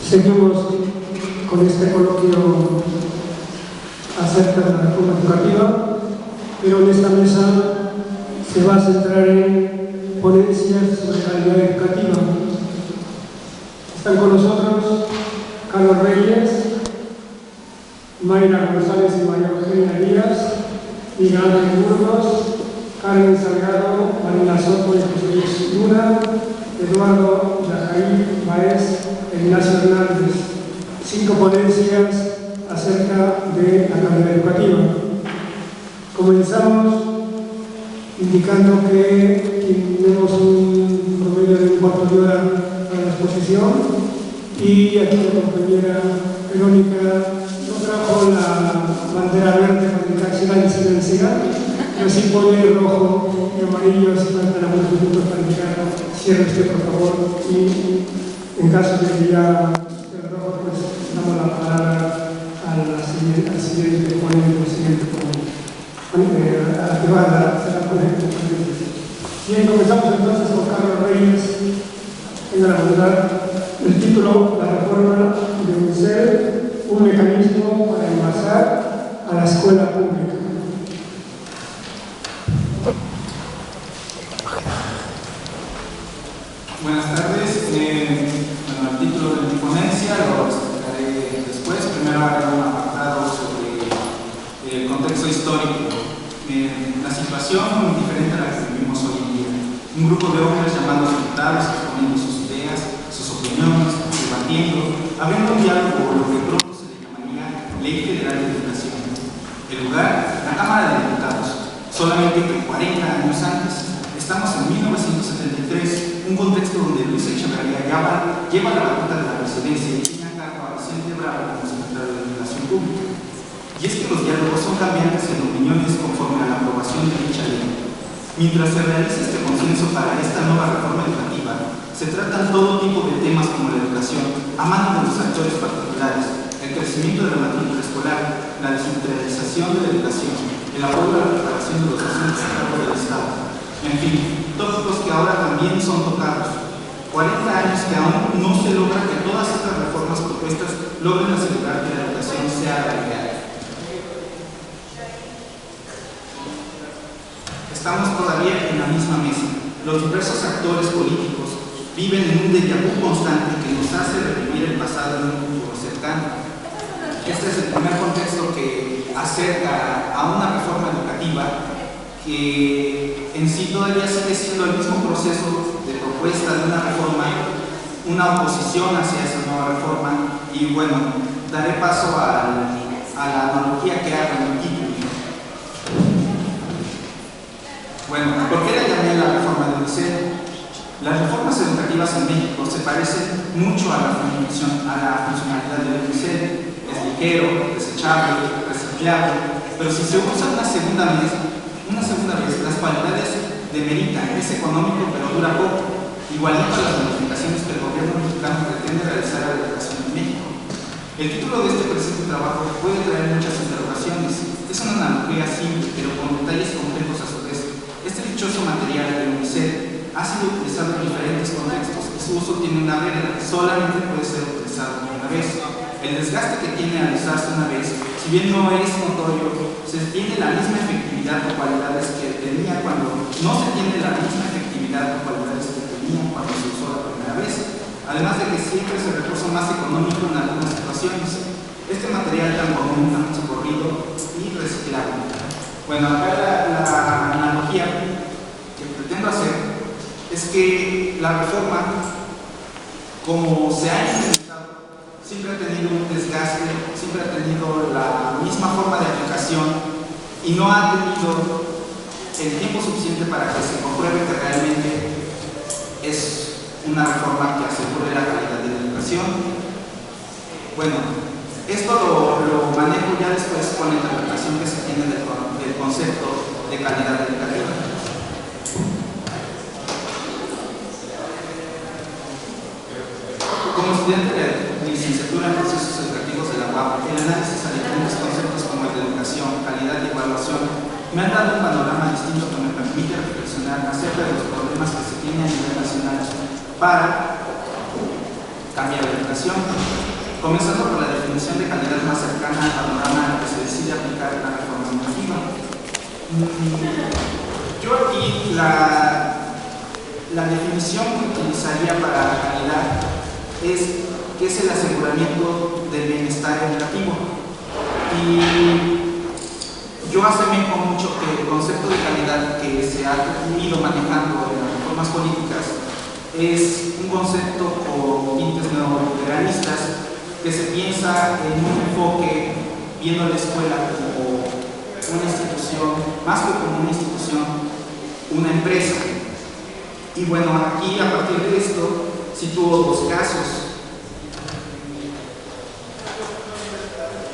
Seguimos con este coloquio acerca de la reforma educativa, pero en esta mesa se va a centrar en ponencias sobre calidad educativa. Están con nosotros Carlos Reyes, Mayra González y María Eugenia Díaz, Miguel Ángel Burgos, Carmen Salgado, Marina Soto y José Luis Luna, Eduardo Yajaí Baez, Ignacio Hernández. 5 ponencias acerca de la calidad educativa. Comenzamos indicando que tenemos un promedio de un cuarto de hora para la exposición y aquí la compañera Verónica no trajo la bandera verde para indicar la incidencia, pero sí pone rojo y amarillo, así faltan algunos minutos para indicar cierre usted por favor, y en caso de que ya el rojo, pues damos la palabra al siguiente ponente, al siguiente ponente, a la que va a ser la ponente. Bien, comenzamos entonces con Carlos Reyes. Tenga la bondad. El título: la reforma de UNICEF, un mecanismo para envasar a la escuela pública. Buenas tardes. Bueno, el título de mi ponencia lo explicaré después. Primero haré un apartado sobre el contexto histórico. La situación muy diferente a la que vivimos hoy en día. Un grupo de hombres llamados diputados, exponiendo sus ideas, sus opiniones, debatiendo, abriendo un diálogo o lo que pronto se le llamaría Ley Federal de Educación. El lugar, la Cámara de Diputados. Solamente que 40 años antes, estamos en 1973, un contexto donde Luis Echeverría lleva la batuta de la presidencia y tiene a cargo a Vicente Bravo como secretario de Educación Pública. Y es que los diálogos son cambiantes en opiniones conforme a la aprobación de dicha ley. Mientras se realiza este consenso para esta nueva reforma educativa, se tratan todo tipo de temas como la educación, a mano de los actores particulares, el crecimiento de la matrícula escolar, la descentralización de la educación, el apoyo a la preparación de los docentes a cargo del Estado. En fin, tópicos que ahora también son tocados. 40 años que aún no se logra que todas estas reformas propuestas logren asegurar que la educación sea realidad. Estamos todavía en la misma mesa. Los diversos actores políticos viven en un déjà vu constante que nos hace revivir el pasado en un futuro cercano. Este es el primer contexto que acerca a una reforma educativa que en sí todavía sigue siendo el mismo proceso de propuesta de una reforma, una oposición hacia esa nueva reforma. Y bueno, daré paso a la analogía que hago en el título. Bueno, ¿por qué le llamé la reforma de UNICEF? Las reformas educativas en México se parecen mucho a la funcionalidad de UNICEF. Es ligero, desechable, reciclable, pero si se usa una segunda vez, las cualidades demeritan, es económico pero dura poco, igualito a las modificaciones que el gobierno mexicano pretende realizar a la educación en México. El título de este presente trabajo puede traer muchas interrogaciones. Es una analogía simple, pero con detalles complejos a su vez. Este dichoso material de UNICEF ha sido utilizado en diferentes contextos y su uso tiene una regla: solamente puede ser utilizado una vez. El desgaste que tiene al usarse una vez, si bien no es notorio, se tiene la misma efectividad o cualidades que tenía cuando no se tiene la misma efectividad o cualidades que tenía cuando se usó la primera vez. Además de que siempre es el recurso más económico en algunas situaciones. Este material tan común, tan socorrido y reciclable. Bueno, acá la analogía que pretendo hacer es que la reforma, como se ha implementado, siempre ha tenido un desgaste, siempre ha tenido la misma forma de aplicación y no ha tenido el tiempo suficiente para que se compruebe que realmente es una reforma que asegure la calidad de la educación. Bueno, esto lo manejo ya después con la interpretación que se tiene del concepto de calidad educativa. Como estudiante de licenciatura en procesos educativos de la UAP, el análisis a diferentes conceptos como el de educación, calidad y evaluación me han dado un panorama distinto que me permite reflexionar reflexionar acerca de los problemas que se tienen a nivel nacional para cambiar la educación, comenzando por la definición de calidad más cercana al panorama al que se decide aplicar la reforma educativa. Yo aquí la definición que utilizaría para la calidad es que es el aseguramiento del bienestar educativo. Y yo asemejo mucho que el concepto de calidad que se ha ido manejando en las reformas políticas es un concepto con tintes neoliberalistas que se piensa en un enfoque viendo a la escuela como una institución, más que como una institución, una empresa. Y bueno, aquí a partir de esto sitúo dos casos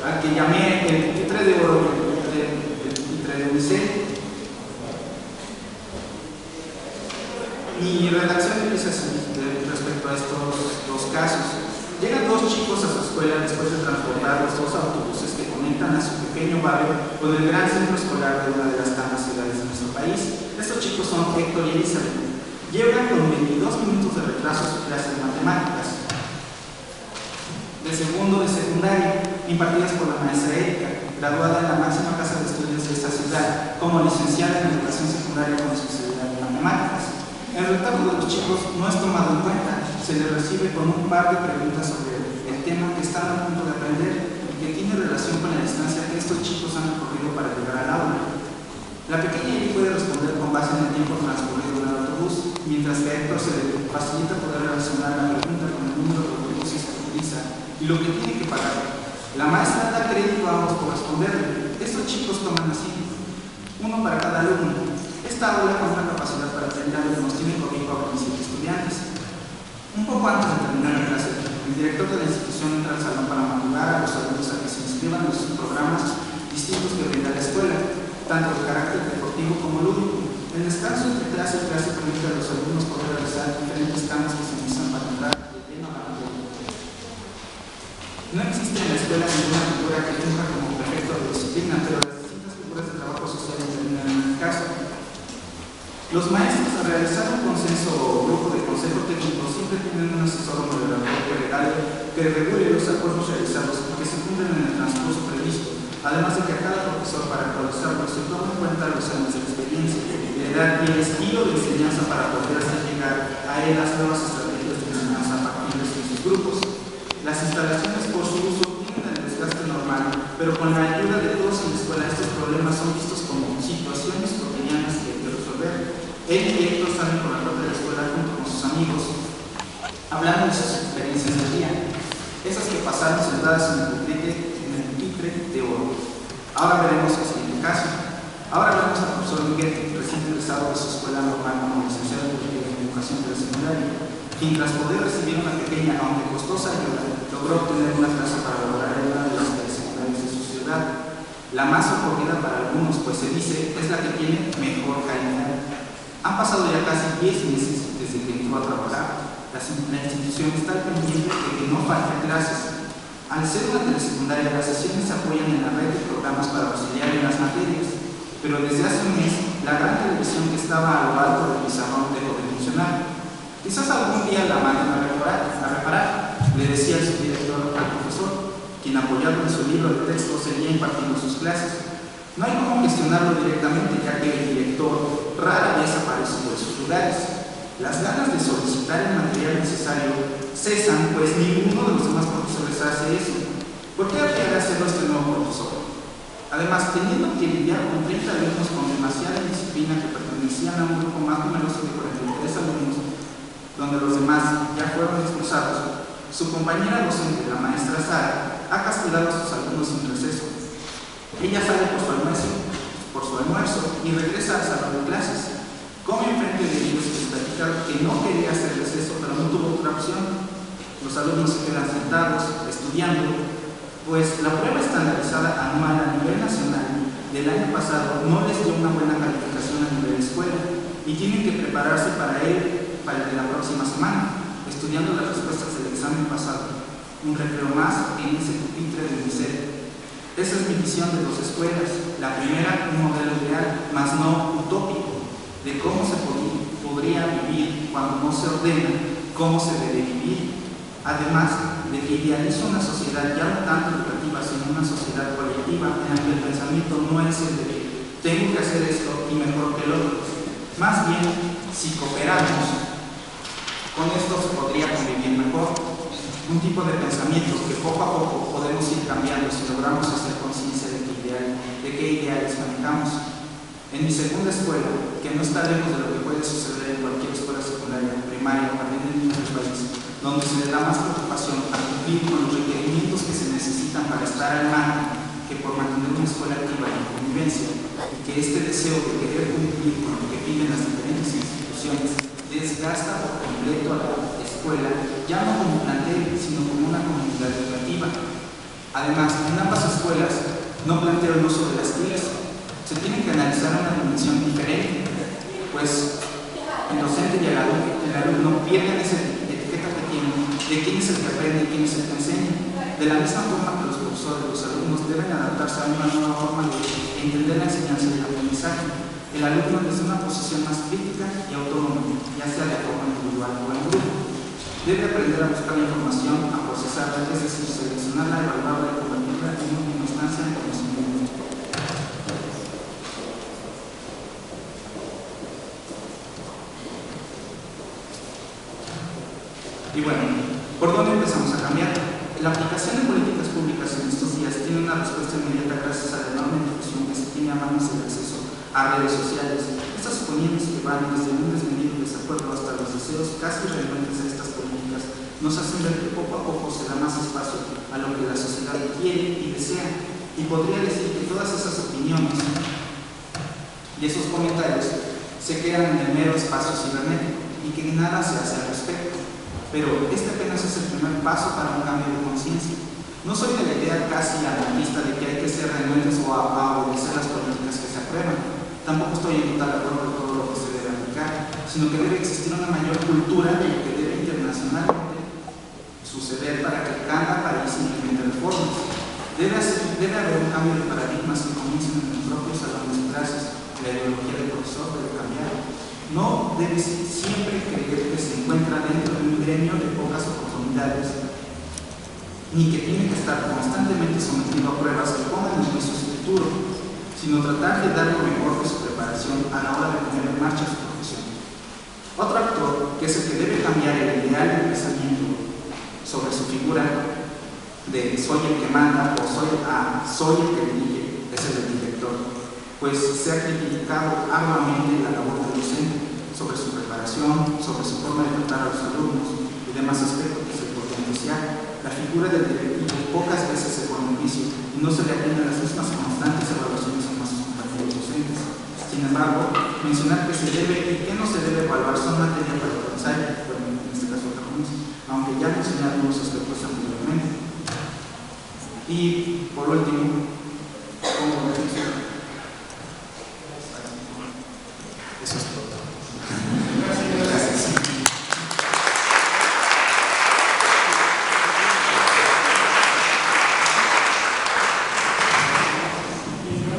al que llamé el pupitre de oro y el pupitre de unicel. Mi redacción empieza así respecto a estos dos casos. Llegan dos chicos a su escuela después de transportar los dos autobuses que conectan a su pequeño barrio con el gran centro escolar de una de las tantas ciudades de nuestro país. Estos chicos son Héctor y Elizabeth. Llegan con 22 minutos de retraso su clase de matemáticas de segundo de secundaria, impartidas por la maestra Erika, graduada en la máxima casa de estudios de esta ciudad, como licenciada en educación secundaria con especialidad en matemáticas. El retorno de los chicos no es tomado en cuenta, se les recibe con un par de preguntas sobre el tema que están a punto de aprender y que tiene relación con la distancia que estos chicos han recorrido para llegar al aula. La pequeña Erika puede responder con base en el tiempo transcurrido en el autobús, mientras que a Héctor se le facilita poder relacionar la pregunta con el número de autobuses que utiliza y lo que tiene que pagar. La maestra da crédito a ambos por responderle. Estos chicos toman así, uno para cada alumno. Esta aula con una capacidad para 30 alumnos tiene cobijo a 27 estudiantes. Un poco antes de terminar la clase, el director de la institución entra al salón para motivar a los alumnos a que se inscriban en los programas distintos que brinda la escuela, tanto de carácter deportivo como lúdico. El descanso entre clase y clase permite a los alumnos poder realizar diferentes cambios que se necesitan para entrar de lleno a la materia. No existe en la escuela ninguna figura que tenga como prefecto de disciplina, pero las distintas figuras de trabajo social intervienen en el caso. Los maestros, al realizar un consenso o grupo de consejo técnico, siempre tienen un asesor moderador que regule los acuerdos realizados y que se cumplen en el transcurso previsto, además de que a cada profesor, para actualizarlos, se toma en cuenta los años de experiencia, la edad y el estilo de enseñanza para poder hacer llegar a él las nuevas estrategias de enseñanza a partir de sus grupos. Las instalaciones por su uso tienen el desgaste normal, pero con la ayuda de todos en la escuela estos problemas son vistos como situaciones cotidianas que hay que resolver. Él y Héctor salen por la puerta de la escuela junto con sus amigos, hablando de sus experiencias del día, esas que pasaron sentadas en el pupitre de oro. Ahora veremos el siguiente caso. Ahora vemos al profesor Miguel, recién egresado de su escuela normal como licenciado en educación secundaria, quien tras poder recibir una pequeña, aunque costosa ayuda, logró obtener una plaza para lograr en una de las secundarias de su ciudad. La más ocurrida para algunos, pues se dice, es la que tiene mejor calidad. Han pasado ya casi 10 meses desde que entró a trabajar. La institución está al pendiente de que no falten clases. Al ser una telesecundaria, las sesiones se apoyan en la red de programas para auxiliar en las materias, pero desde hace un mes, la gran televisión que estaba a lo alto del pizarrón dejó de funcionar. Quizás algún día la manden a reparar, le decía el subdirector al profesor, quien apoyado en su libro de texto seguía impartiendo sus clases. No hay cómo gestionarlo directamente, ya que el director rara vez aparece por sus lugares. Las ganas de solicitar el material necesario cesan, pues ninguno de los demás profesores hace eso. ¿Por qué habría de hacerlo este nuevo profesor? Además, teniendo que lidiar con 30 alumnos con demasiada disciplina que pertenecían a un grupo más numeroso de 43 alumnos, donde los demás ya fueron expulsados, su compañera docente, la maestra Sara, ha castigado a sus alumnos sin receso. Ella sale por su almuerzo y regresa al salón de clases. Come enfrente de ellos y les platica que no quería hacer receso, pero no tuvo otra opción. Los alumnos se quedan sentados, estudiando, pues la prueba estandarizada anual a nivel nacional del año pasado no les dio una buena calificación a nivel de escuela y tienen que prepararse para el de la próxima semana, estudiando las respuestas del examen pasado. Un recreo más en ese pupitre de unicel. Esa es mi visión de dos escuelas. La primera, un modelo ideal, mas no utópico, de cómo se cuando no se ordena cómo se debe vivir. Además de que idealiza una sociedad ya no tanto educativa, sino una sociedad colectiva en la que el pensamiento no es el de que tengo que hacer esto y mejor que el otro. Más bien, si cooperamos, con esto se podría convivir mejor. Un tipo de pensamiento que poco a poco podemos ir cambiando si logramos hacer conciencia de qué ideales manejamos. En mi segunda escuela, que no está lejos de lo que puede suceder en cualquier escuela secundaria, primaria o jardín de niños del país, donde se le da más preocupación a cumplir con los requerimientos que se necesitan para estar al margen que por mantener una escuela activa en convivencia, y que este deseo de querer cumplir con lo que piden las diferentes instituciones desgasta por completo a la escuela, ya no como plantel, sino como una comunidad educativa. Además, en ambas escuelas no planteo el uso de las TICs. Se tiene que analizar una dimensión diferente, pues el docente y el alumno pierden esa etiqueta que tienen de quién es el que aprende y quién es el que enseña. De la misma forma que los profesores, los alumnos deben adaptarse a una nueva forma de entender la enseñanza y el aprendizaje. El alumno desde una posición más crítica y autónoma, ya sea de forma individual o en grupo. Debe aprender a buscar la información, a procesarla, es decir, seleccionarla, evaluarla y convertirla en una instancia de conocimiento. Y bueno, ¿por dónde empezamos a cambiar? La aplicación de políticas públicas en estos días tiene una respuesta inmediata gracias a la enorme difusión que se tiene a manos del acceso a redes sociales. Estas opiniones que van desde un desmedido desacuerdo hasta los deseos casi renuentes de estas políticas nos hacen ver que poco a poco se da más espacio a lo que la sociedad quiere y desea. Y podría decir que todas esas opiniones y esos comentarios se quedan en el mero espacio cibernético y que nada se hace al respecto. Pero este apenas es el primer paso para un cambio de conciencia. No soy de la idea casi anarquista de que hay que ser renuentes o a obedecer las políticas que se aprueban. Tampoco estoy en total acuerdo con todo lo que se debe aplicar, sino que debe existir una mayor cultura de lo que debe internacionalmente suceder para que cada país implemente reformas. Debe haber un cambio de paradigmas que comiencen en los propios salones de clases. La ideología del profesor debe cambiar. No debe siempre creer que se encuentra dentro de un gremio de pocas oportunidades, ni que tiene que estar constantemente sometido a pruebas que pongan en juicio su futuro, sino tratar de dar lo mejor de su preparación a la hora de poner en marcha su profesión. Otro actor, que es el que debe cambiar el ideal del pensamiento sobre su figura de soy el que manda o soy el que dirige, es el del director, pues se ha criticado arduamente la labor del docente sobre su preparación, sobre su forma de tratar a los alumnos y demás aspectos que se podrían desear. La figura del directivo pocas veces se pone en juicio y no se le aplican las mismas constantes evaluaciones a sus compañeros docentes. Sin embargo, mencionar que se debe y que no se debe evaluar son materia para pensar, bueno, en este caso aunque ya mencioné algunos aspectos anteriormente. Y por último,